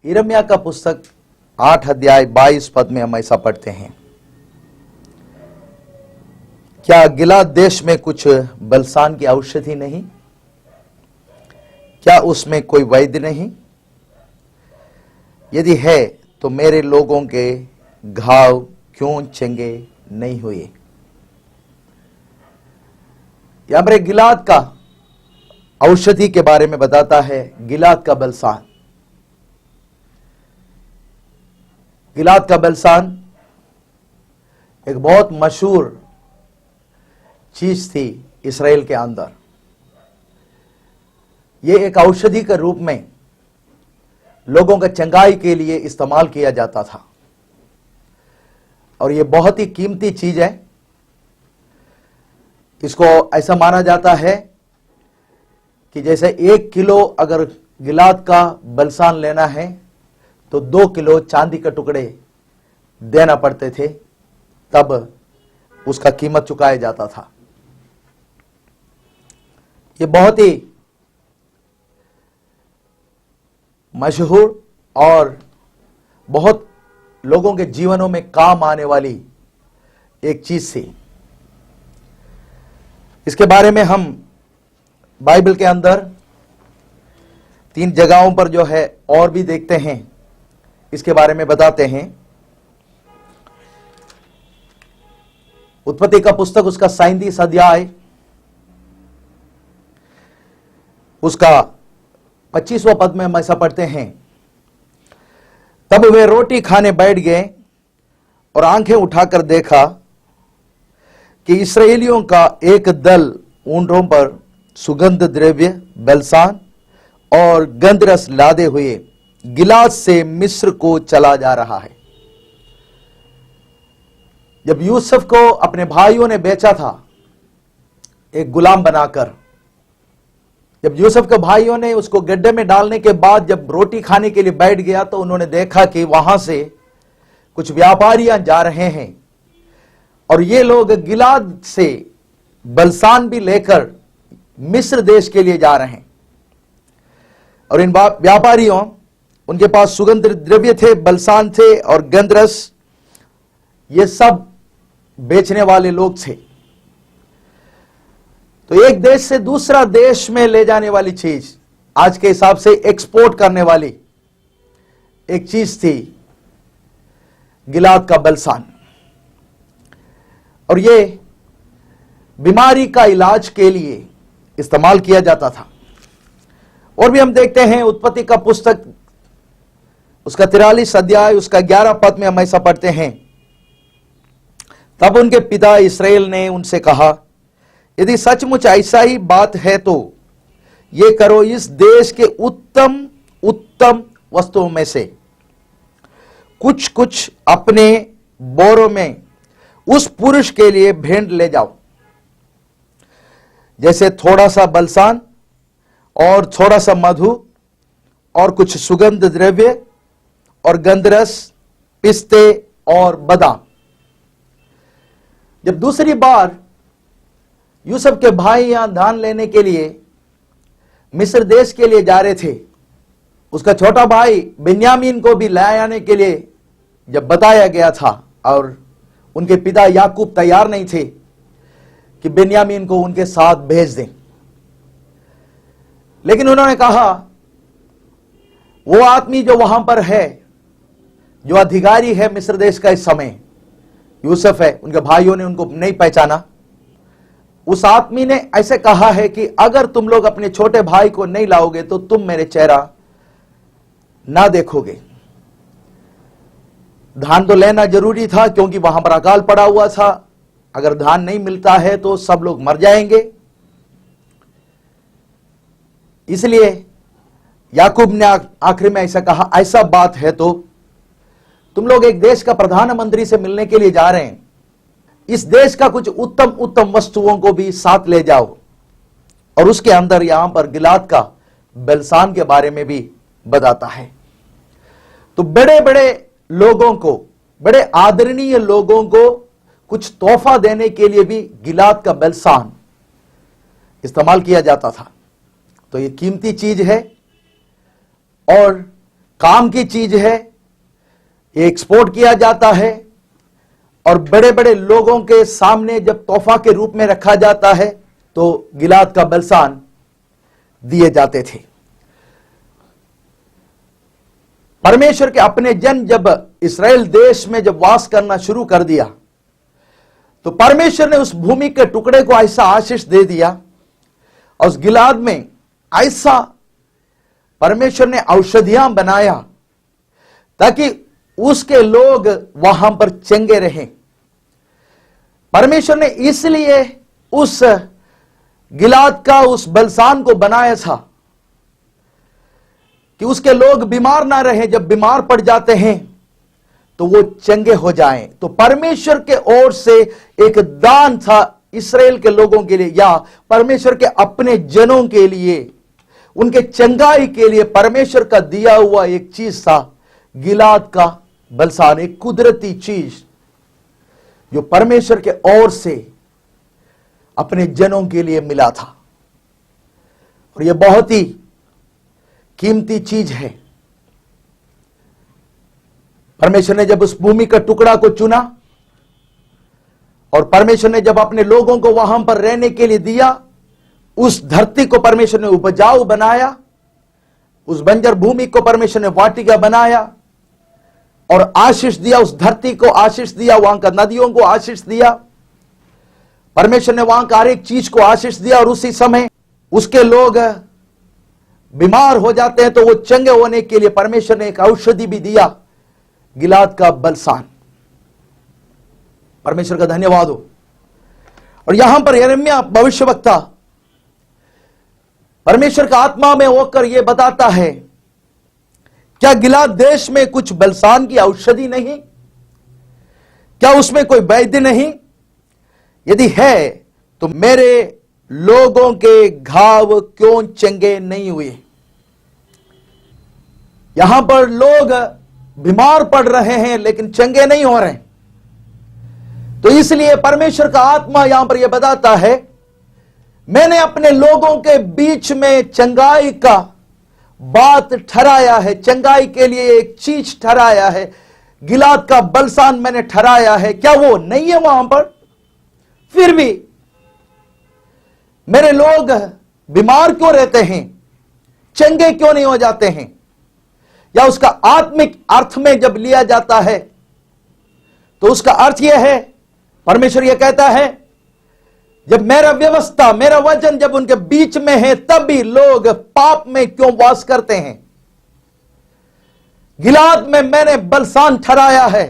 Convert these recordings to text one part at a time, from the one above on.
यिर्मयाह का पुस्तक 8 अध्याय 22 पद में हम ऐसा पढ़ते हैं, क्या गिलाद देश में कुछ बलसान की औषधि नहीं? क्या उसमें कोई वैद्य नहीं? यदि है तो मेरे लोगों के घाव क्यों चंगे नहीं हुए? यहां पर गिलाद का औषधि के बारे में बताता है, गिलाद का बलसान। गिलाद का बलसान एक बहुत मशहूर चीज थी इस्राएल के अंदर। यह एक औषधि के रूप में लोगों का चंगाई के लिए इस्तेमाल किया जाता था और यह बहुत ही कीमती चीज है। इसको ऐसा माना जाता है कि जैसे 1 किलो अगर गिलाद का बलसान लेना है तो 2 किलो चांदी के टुकड़े देना पड़ते थे, तब उसका कीमत चुकाया जाता था। ये बहुत ही मशहूर और बहुत लोगों के जीवनों में काम आने वाली एक चीज थी। इसके बारे में हम बाइबल के अंदर 3 जगहों पर जो है और भी देखते हैं, इसके बारे में बताते हैं। उत्पत्ति का पुस्तक उसका 37 अध्याय उसका 25वां पद में हम ऐसा पढ़ते हैं, तब वे रोटी खाने बैठ गए और आंखें उठाकर देखा कि इस्राएलियों का एक दल ऊंटों पर सुगंध द्रव्य, बलसान और गंधरस लादे हुए गिलाद से मिस्र को चला जा रहा है। जब यूसुफ को अपने भाइयों ने बेचा था एक गुलाम बनाकर, जब यूसुफ के भाइयों ने उसको गड्ढे में डालने के बाद जब रोटी खाने के लिए बैठ गया तो उन्होंने देखा कि वहां से कुछ व्यापारियां जा रहे हैं और ये लोग गिलाद से बलसान भी लेकर मिस्र देश के लिए जा रहे हैं। और इन व्यापारियों, उनके पास सुगंध द्रव्य थे, बलसान थे और गंधरस, ये सब बेचने वाले लोग थे। तो एक देश से दूसरा देश में ले जाने वाली चीज, आज के हिसाब से एक्सपोर्ट करने वाली एक चीज थी गिलाद का बलसान। और ये बीमारी का इलाज के लिए इस्तेमाल किया जाता था। और भी हम देखते हैं उत्पत्ति का पुस्तक उसका 43 अध्याय उसका 11 पद में हम ऐसा पढ़ते हैं, तब उनके पिता इस्राएल ने उनसे कहा, यदि सचमुच ऐसा ही बात है तो ये करो, इस देश के उत्तम उत्तम वस्तुओं में से कुछ कुछ अपने बोरों में उस पुरुष के लिए भेंट ले जाओ, जैसे थोड़ा सा बलसान और थोड़ा सा मधु और कुछ सुगंध द्रव्य और गंधरस, पिस्ते और बादाम। जब दूसरी बार यूसुफ के भाई यहां धान लेने के लिए मिस्र देश के लिए जा रहे थे, उसका छोटा भाई बिन्यामीन को भी लाए आने के लिए जब बताया गया था और उनके पिता याकूब तैयार नहीं थे कि बिन्यामीन को उनके साथ भेज दें, लेकिन उन्होंने कहा वो आदमी जो वहां पर है, जो अधिकारी है मिस्र देश का इस समय, यूसुफ है। उनके भाइयों ने उनको नहीं पहचाना। उस आदमी ने ऐसे कहा है कि अगर तुम लोग अपने छोटे भाई को नहीं लाओगे तो तुम मेरे चेहरा ना देखोगे। धान तो लेना जरूरी था क्योंकि वहां पर अकाल पड़ा हुआ था, अगर धान नहीं मिलता है तो सब लोग मर जाएंगे। इसलिए याकूब ने आखिर में ऐसा कहा, ऐसा बात है तो तुम लोग एक देश का प्रधानमंत्री से मिलने के लिए जा रहे हैं, इस देश का कुछ उत्तम उत्तम वस्तुओं को भी साथ ले जाओ। और उसके अंदर यहां पर गिलाद का बलसान के बारे में भी बताता है। तो बड़े बड़े लोगों को, बड़े आदरणीय लोगों को कुछ तोहफा देने के लिए भी गिलाद का बलसान इस्तेमाल किया जाता था। तो ये कीमती चीज है और काम की चीज है, ये एक्सपोर्ट किया जाता है और बड़े बड़े लोगों के सामने जब तोहफा के रूप में रखा जाता है तो गिलाद का बलसान दिए जाते थे। परमेश्वर के अपने जन जब इस्राएल देश में जब वास करना शुरू कर दिया तो परमेश्वर ने उस भूमि के टुकड़े को ऐसा आशीष दे दिया और उस गिलाद में ऐसा परमेश्वर ने औषधियां बनाया ताकि उसके लोग वहां पर चंगे रहें। परमेश्वर ने इसलिए उस गिलाद का उस बलसान को बनाया था कि उसके लोग बीमार ना रहे, जब बीमार पड़ जाते हैं तो वो चंगे हो जाएं। तो परमेश्वर के ओर से एक दान था इस्राएल के लोगों के लिए या परमेश्वर के अपने जनों के लिए, उनके चंगाई के लिए परमेश्वर का दिया हुआ एक चीज था गिलाद का बलसान, एक कुदरती चीज जो परमेश्वर के ओर से अपने जनों के लिए मिला था। और यह बहुत ही कीमती चीज है। परमेश्वर ने जब उस भूमि का टुकड़ा को चुना और परमेश्वर ने जब अपने लोगों को वहां पर रहने के लिए दिया, उस धरती को परमेश्वर ने उपजाऊ बनाया, उस बंजर भूमि को परमेश्वर ने वाटिका बनाया और आशीष दिया, उस धरती को आशीष दिया, वहां का नदियों को आशीष दिया, परमेश्वर ने वहां का हर एक चीज को आशीष दिया। और उसी समय उसके लोग बीमार हो जाते हैं तो वो चंगे होने के लिए परमेश्वर ने एक औषधि भी दिया, गिलाद का बलसान। परमेश्वर का धन्यवाद हो। और यहां पर यिर्मयाह भविष्यवक्ता परमेश्वर का आत्मा में होकर यह बताता है, क्या गिलाद देश में कुछ बलसान की औषधि नहीं? क्या उसमें कोई वैद्य नहीं? यदि है तो मेरे लोगों के घाव क्यों चंगे नहीं हुए? यहां पर लोग बीमार पड़ रहे हैं लेकिन चंगे नहीं हो रहे। तो इसलिए परमेश्वर का आत्मा यहां पर यह बताता है, मैंने अपने लोगों के बीच में चंगाई का बात ठहराया है, चंगाई के लिए एक चीज ठहराया है, गिलाद का बलसान मैंने ठहराया है। क्या वो नहीं है वहां पर? फिर भी मेरे लोग बीमार क्यों रहते हैं, चंगे क्यों नहीं हो जाते हैं? या उसका आत्मिक अर्थ में जब लिया जाता है तो उसका अर्थ यह है, परमेश्वर यह कहता है, जब मेरा व्यवस्था, मेरा वचन जब उनके बीच में है तब भी लोग पाप में क्यों वास करते हैं? गिलाद में मैंने बलसान ठहराया है,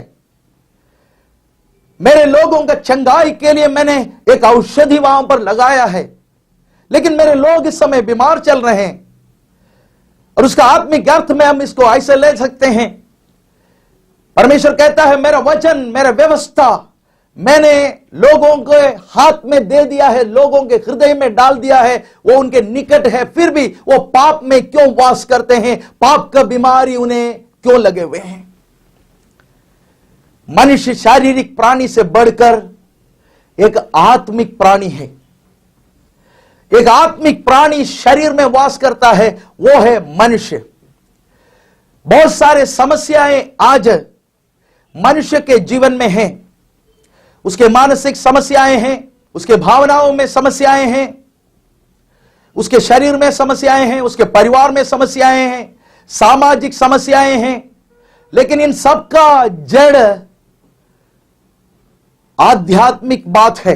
मेरे लोगों का चंगाई के लिए मैंने एक औषधि वहां पर लगाया है, लेकिन मेरे लोग इस समय बीमार चल रहे हैं। और उसका आत्मिक अर्थ में हम इसको ऐसे ले सकते हैं, परमेश्वर कहता है, मेरा वचन, मेरा व्यवस्था मैंने लोगों के हाथ में दे दिया है, लोगों के हृदय में डाल दिया है, वो उनके निकट है, फिर भी वो पाप में क्यों वास करते हैं? पाप का बीमारी उन्हें क्यों लगे हुए हैं? मनुष्य शारीरिक प्राणी से बढ़कर एक आत्मिक प्राणी है। एक आत्मिक प्राणी शरीर में वास करता है, वो है मनुष्य। बहुत सारे समस्याएं आज मनुष्य के जीवन में हैं। उसके मानसिक समस्याएं हैं, उसके भावनाओं में समस्याएं हैं, उसके शरीर में समस्याएं हैं, उसके परिवार में समस्याएं हैं, सामाजिक समस्याएं हैं। लेकिन इन सब का जड़ आध्यात्मिक बात है,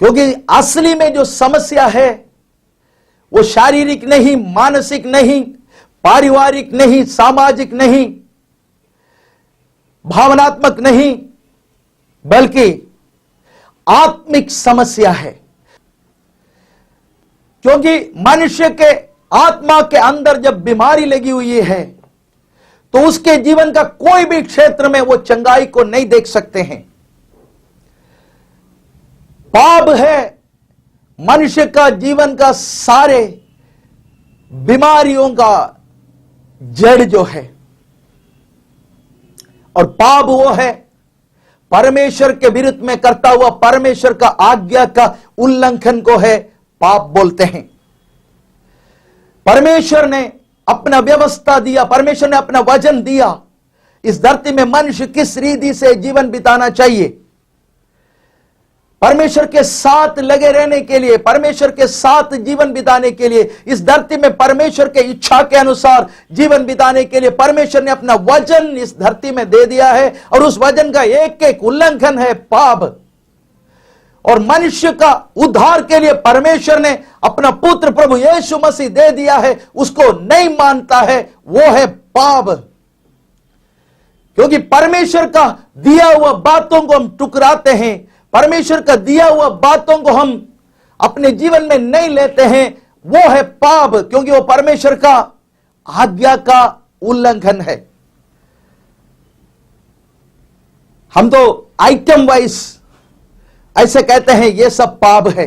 क्योंकि असली में जो समस्या है वो शारीरिक नहीं, मानसिक नहीं, पारिवारिक नहीं, सामाजिक नहीं, भावनात्मक नहीं, बल्कि आत्मिक समस्या है। क्योंकि मनुष्य के आत्मा के अंदर जब बीमारी लगी हुई है तो उसके जीवन का कोई भी क्षेत्र में वो चंगाई को नहीं देख सकते हैं। पाप है मनुष्य का जीवन का सारे बीमारियों का जड़ जो है, और पाप वो है परमेश्वर के विरुद्ध में करता हुआ परमेश्वर का आज्ञा का उल्लंघन को है पाप बोलते हैं। परमेश्वर ने अपना व्यवस्था दिया, परमेश्वर ने अपना वचन दिया। इस धरती में मनुष्य किस रीति से जीवन बिताना चाहिए, परमेश्वर के साथ लगे रहने के लिए, परमेश्वर के साथ जीवन बिताने के लिए, इस धरती में परमेश्वर के इच्छा के अनुसार जीवन बिताने के लिए परमेश्वर ने अपना वचन इस धरती में दे दिया है। और उस वचन का एक एक उल्लंघन है पाप। और मनुष्य का उद्धार के लिए परमेश्वर ने अपना पुत्र प्रभु यीशु मसीह दे दिया है, उसको नहीं मानता है, वो है पाप। क्योंकि परमेश्वर का दिया हुआ बातों को हम ठुकराते हैं, परमेश्वर का दिया हुआ बातों को हम अपने जीवन में नहीं लेते हैं, वो है पाप। क्योंकि वो परमेश्वर का आज्ञा का उल्लंघन है। हम तो आइटम वाइज ऐसे कहते हैं ये सब पाप है,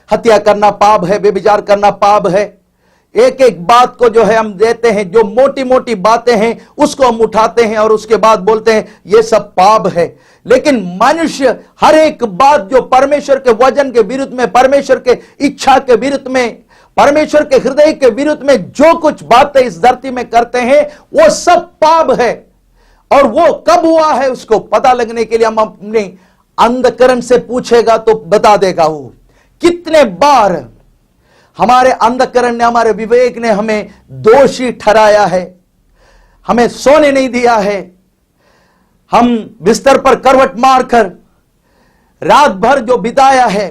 हत्या करना पाप है, व्यभिचार करना पाप है। एक एक बात को जो है हम देते हैं, जो मोटी मोटी बातें हैं उसको हम उठाते हैं और उसके बाद बोलते हैं ये सब पाप है। लेकिन मनुष्य हर एक बात जो परमेश्वर के वचन के विरुद्ध में, परमेश्वर के इच्छा के विरुद्ध में, परमेश्वर के हृदय के विरुद्ध में जो कुछ बातें इस धरती में करते हैं वो सब पाप है। और वो कब हुआ है उसको पता लगने के लिए हम अपने अंधकरण से पूछेगा तो बता देगा। वो कितने बार हमारे अंधकरण ने, हमारे विवेक ने हमें दोषी ठहराया है, हमें सोने नहीं दिया है, हम बिस्तर पर करवट मारकर रात भर जो बिताया है,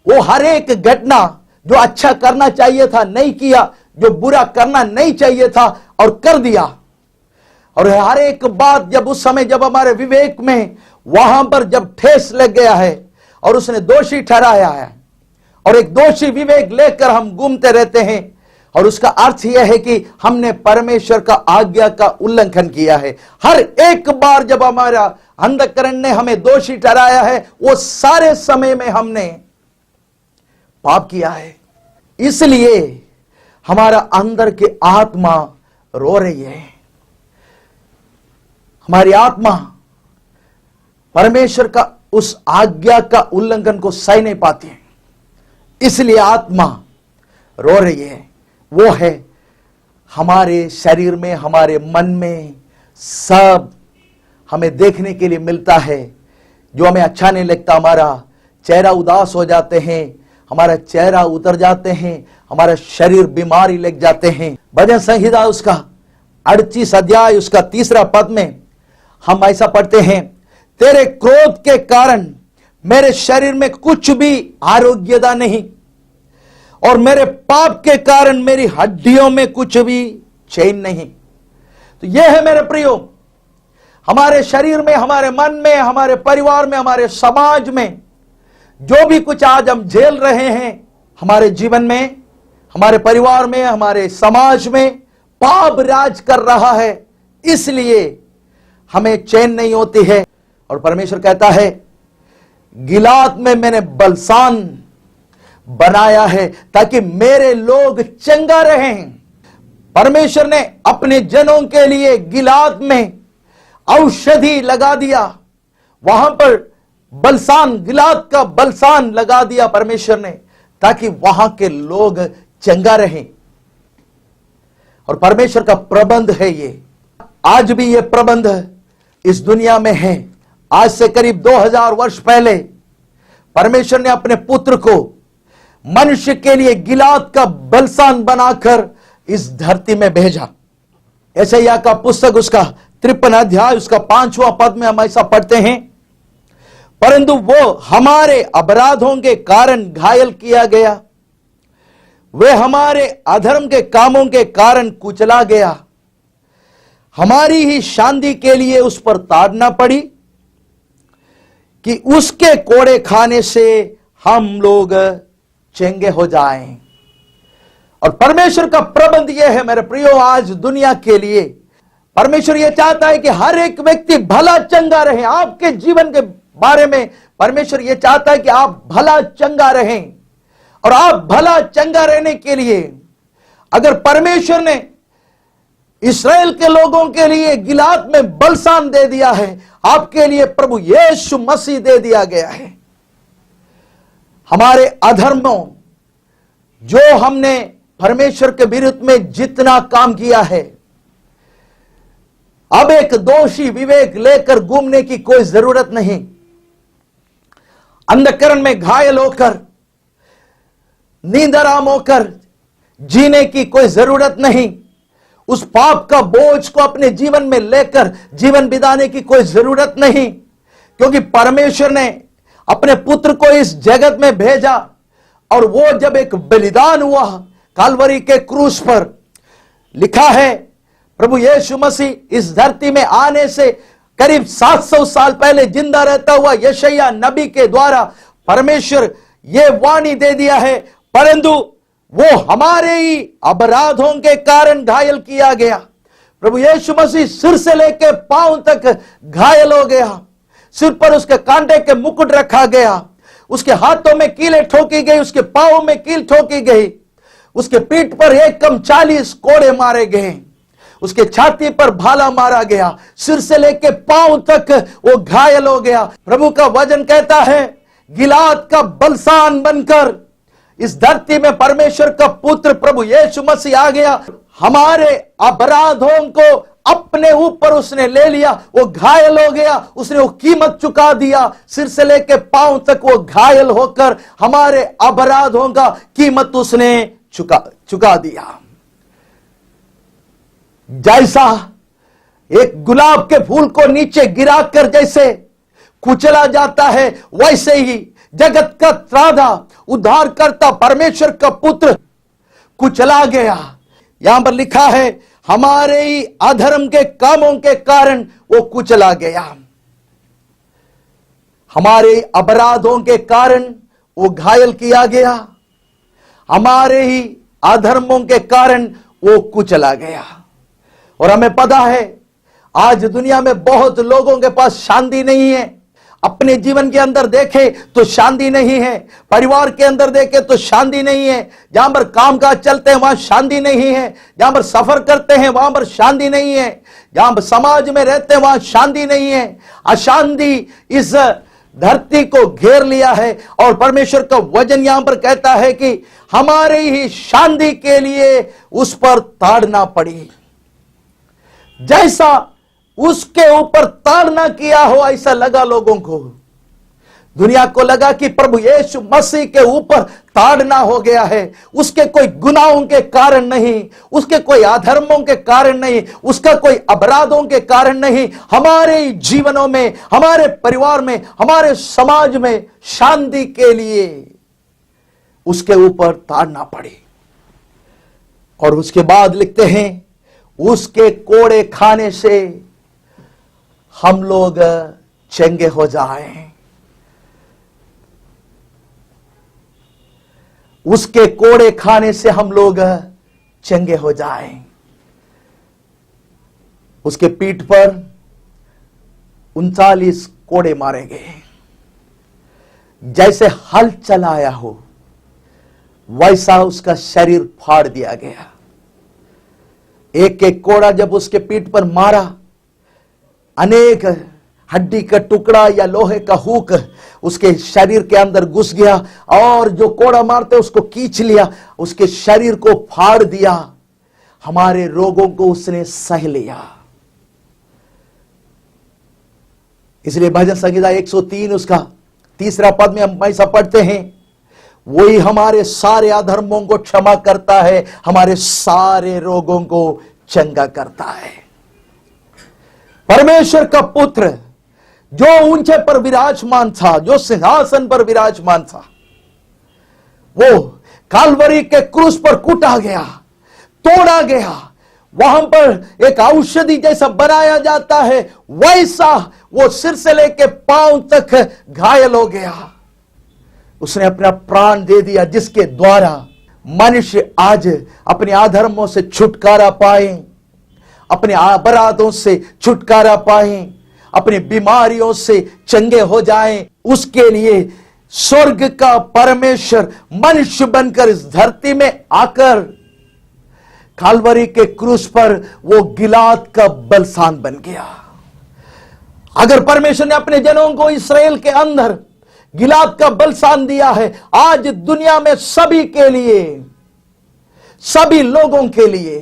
वो हर एक घटना जो अच्छा करना चाहिए था नहीं किया, जो बुरा करना नहीं चाहिए था और कर दिया। और हर एक बात जब उस समय जब हमारे विवेक में वहां पर जब ठेस लग गया है और उसने दोषी ठहराया है, और एक दोषी विवेक लेकर हम घूमते रहते हैं, और उसका अर्थ यह है कि हमने परमेश्वर का आज्ञा का उल्लंघन किया है। हर एक बार जब हमारा अंधकरण ने हमें दोषी ठहराया है, वो सारे समय में हमने पाप किया है। इसलिए हमारा अंदर की आत्मा रो रही है। हमारी आत्मा परमेश्वर का उस आज्ञा का उल्लंघन को सह नहीं पाती है, इसलिए आत्मा रो रही है। वो है हमारे शरीर में, हमारे मन में सब हमें देखने के लिए मिलता है जो हमें अच्छा नहीं लगता। हमारा चेहरा उदास हो जाते हैं, हमारा चेहरा उतर जाते हैं, हमारा शरीर बीमारी लग जाते हैं। भजन संहिता उसका 38 अध्याय उसका 3 पद में हम ऐसा पढ़ते हैं, तेरे क्रोध के कारण मेरे शरीर में कुछ भी आरोग्यता नहीं, और मेरे पाप के कारण मेरी हड्डियों में कुछ भी चैन नहीं। तो यह है मेरे प्रियो, हमारे शरीर में, हमारे मन में, हमारे परिवार में, हमारे समाज में जो भी कुछ आज हम झेल रहे हैं, हमारे जीवन में, हमारे परिवार में, हमारे समाज में पाप राज कर रहा है, इसलिए हमें चैन नहीं होती है। और परमेश्वर कहता है, गिलाद में मैंने बलसान बनाया है ताकि मेरे लोग चंगा रहें। परमेश्वर ने अपने जनों के लिए गिलाद में औषधि लगा दिया, वहां पर बलसान, गिलाद का बलसान लगा दिया परमेश्वर ने, ताकि वहां के लोग चंगा रहें। और परमेश्वर का प्रबंध है ये, आज भी ये प्रबंध इस दुनिया में है। आज से करीब 2000 वर्ष पहले परमेश्वर ने अपने पुत्र को मनुष्य के लिए गिलाद का बलसान बनाकर इस धरती में भेजा। यशायाह का पुस्तक उसका 53 अध्याय उसका 5वां पद में हम ऐसा पढ़ते हैं, परंतु वो हमारे अपराधों के कारण घायल किया गया, वे हमारे अधर्म के कामों के कारण कुचला गया, हमारी ही शांति के लिए उस पर ताड़ना पड़ी कि उसके कोड़े खाने से हम लोग चंगे हो जाएं। और परमेश्वर का प्रबंध यह है मेरे प्रियो, आज दुनिया के लिए परमेश्वर यह चाहता है कि हर एक व्यक्ति भला चंगा रहे। आपके जीवन के बारे में परमेश्वर यह चाहता है कि आप भला चंगा रहें। और आप भला चंगा रहने के लिए, अगर परमेश्वर ने इस्राएल के लोगों के लिए गिलाद में बलसान दे दिया है, आपके लिए प्रभु यीशु मसीह दे दिया गया है। हमारे अधर्मों जो हमने परमेश्वर के विरुद्ध में जितना काम किया है, अब एक दोषी विवेक लेकर घूमने की कोई जरूरत नहीं। अंधकरण में घायल होकर, नींदराम होकर जीने की कोई जरूरत नहीं। उस पाप का बोझ को अपने जीवन में लेकर जीवन बिताने की कोई जरूरत नहीं, क्योंकि परमेश्वर ने अपने पुत्र को इस जगत में भेजा और वो जब एक बलिदान हुआ कालवरी के क्रूस पर, लिखा है प्रभु यीशु मसीह इस धरती में आने से करीब 700 साल पहले जिंदा रहता हुआ यशायाह नबी के द्वारा परमेश्वर ये वाणी दे दिया है, परंतु वो हमारे ही अपराधों के कारण घायल किया गया। प्रभु यीशु मसीह सिर से लेकर पांव तक घायल हो गया। सिर पर उसके कांटे के मुकुट रखा गया, उसके हाथों में कीलें ठोकी गई, उसके पांवों में कील ठोकी गई, उसके पीठ पर एक कम 40 कोड़े मारे गए, उसके छाती पर भाला मारा गया, सिर से लेकर पांव तक वो घायल हो गया। प्रभु का वचन कहता है गिलाद का बलसान बनकर इस धरती में परमेश्वर का पुत्र प्रभु यीशु मसीह आ गया। हमारे अपराधों को अपने ऊपर उसने ले लिया, वो घायल हो गया, उसने वो कीमत चुका दिया। सिर से लेकर पांव तक वो घायल होकर हमारे अपराधों का कीमत उसने चुका दिया। जैसा एक गुलाब के फूल को नीचे गिराकर जैसे कुचला जाता है, वैसे ही जगत का त्रादा उद्धारकर्ता परमेश्वर का पुत्र कुचला गया। यहां पर लिखा है हमारे ही अधर्म के कामों के कारण वो कुचला गया, हमारे अपराधों के कारण वो घायल किया गया, हमारे ही अधर्मों के कारण वो कुचला गया। और हमें पता है आज दुनिया में बहुत लोगों के पास शांति नहीं है। अपने जीवन के अंदर देखे तो शांति नहीं है, परिवार के अंदर देखे तो शांति नहीं है, जहां पर कामकाज चलते हैं वहां शांति नहीं है, जहां पर सफर करते हैं वहां पर शांति नहीं है, जहां पर समाज में रहते हैं वहां शांति नहीं है। अशांति इस धरती को घेर लिया है और परमेश्वर का वचन यहां पर कहता है कि हमारे ही शांति के लिए उस पर ताड़ना पड़ी। जैसा उसके ऊपर ताड़ना किया हो ऐसा लगा लोगों को। दुनिया को लगा कि प्रभु यीशु मसीह के ऊपर ताड़ना हो गया है, उसके कोई गुनाहों के कारण नहीं, उसके कोई अधर्मों के कारण नहीं, उसका कोई अपराधों के कारण नहीं, हमारे जीवनों में, हमारे परिवार में, हमारे समाज में शांति के लिए उसके ऊपर ताड़ना पड़ी। और उसके बाद लिखते हैं उसके कोड़े खाने से हम लोग चंगे हो जाएं। उसके कोड़े खाने से हम लोग चंगे हो जाएं। उसके पीठ पर 39 कोड़े मारे गए। जैसे हल चलाया हो वैसा उसका शरीर फाड़ दिया गया। एक एक कोड़ा जब उसके पीठ पर मारा, अनेक हड्डी का टुकड़ा या लोहे का हुक उसके शरीर के अंदर घुस गया और जो कोड़ा मारते उसको खींच लिया, उसके शरीर को फाड़ दिया, हमारे रोगों को उसने सह लिया। इसलिए भजन संहिता 103 उसका 3 पद में हम ऐसा पढ़ते हैं, वही हमारे सारे अधर्मों को क्षमा करता है, हमारे सारे रोगों को चंगा करता है। परमेश्वर का पुत्र जो ऊंचे पर विराजमान था, जो सिंहासन पर विराजमान था, वो कालवरी के क्रूस पर कूटा गया, तोड़ा गया। वहां पर एक औषधि जैसा बनाया जाता है, वैसा वो सिर से लेकर पांव तक घायल हो गया। उसने अपना प्राण दे दिया, जिसके द्वारा मनुष्य आज अपने अधर्मों से छुटकारा पाए, अपने अपराधों से छुटकारा पाए, अपनी बीमारियों से चंगे हो जाएं। उसके लिए स्वर्ग का परमेश्वर मनुष्य बनकर इस धरती में आकर कालवरी के क्रूस पर वो गिलाद का बलसान बन गया। अगर परमेश्वर ने अपने जनों को इस्राएल के अंदर गिलाद का बलसान दिया है, आज दुनिया में सभी के लिए सभी लोगों के लिए,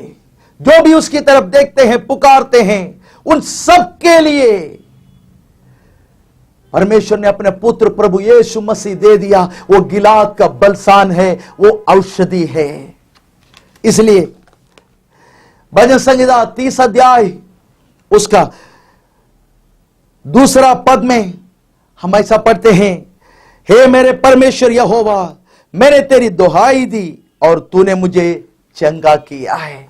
जो भी उसकी तरफ देखते हैं, पुकारते हैं, उन सब के लिए परमेश्वर ने अपने पुत्र प्रभु यीशु मसीह दे दिया। वो गिलाद का बलसान है, वो औषधि है। इसलिए भजन संहिता 30 अध्याय उसका 2 पद में हम ऐसा पढ़ते हैं, हे मेरे परमेश्वर यहोवा, मैंने तेरी दुहाई दी और तूने मुझे चंगा किया है।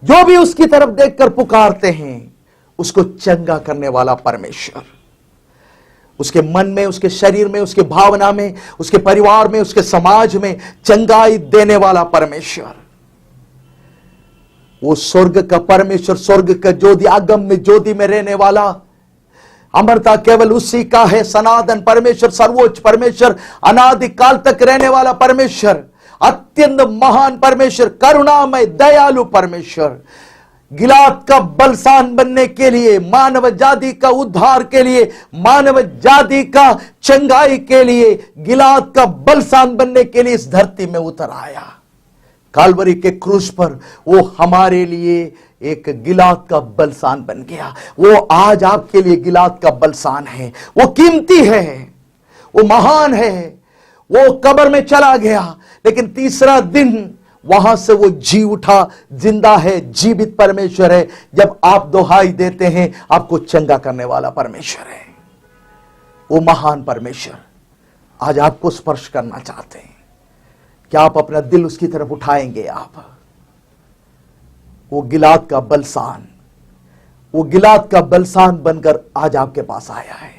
जो भी उसकी तरफ देखकर पुकारते हैं, उसको चंगा करने वाला परमेश्वर, उसके मन में, उसके शरीर में, उसके भावना में, उसके परिवार में, उसके समाज में चंगाई देने वाला परमेश्वर, वो स्वर्ग का परमेश्वर, स्वर्ग का ज्योति, आगम में ज्योति में रहने वाला, अमरता केवल उसी का है। सनातन परमेश्वर, सर्वोच्च परमेश्वर, अनादि काल तक रहने वाला परमेश्वर, अत्यंत महान परमेश्वर, करुणामय दयालु परमेश्वर, गिलाद का बलसान बनने के लिए, मानव जाति का उद्धार के लिए, मानव जाति का चंगाई के लिए, गिलाद का बलसान बनने के लिए इस धरती में उतर आया। काल्वरी के क्रूस पर वो हमारे लिए एक गिलाद का बलसान बन गया। वो आज आपके लिए गिलाद का बलसान है। वो कीमती है, वो महान है। वो कब्र में चला गया, लेकिन तीसरा दिन वहां से वो जी उठा, जिंदा है, जीवित परमेश्वर है। जब आप दुहाई देते हैं, आपको चंगा करने वाला परमेश्वर है। वो महान परमेश्वर आज आपको स्पर्श करना चाहते हैं। क्या आप अपना दिल उसकी तरफ उठाएंगे? आप वो गिलाद का बलसान, वो गिलाद का बलसान बनकर आज आपके पास आया है।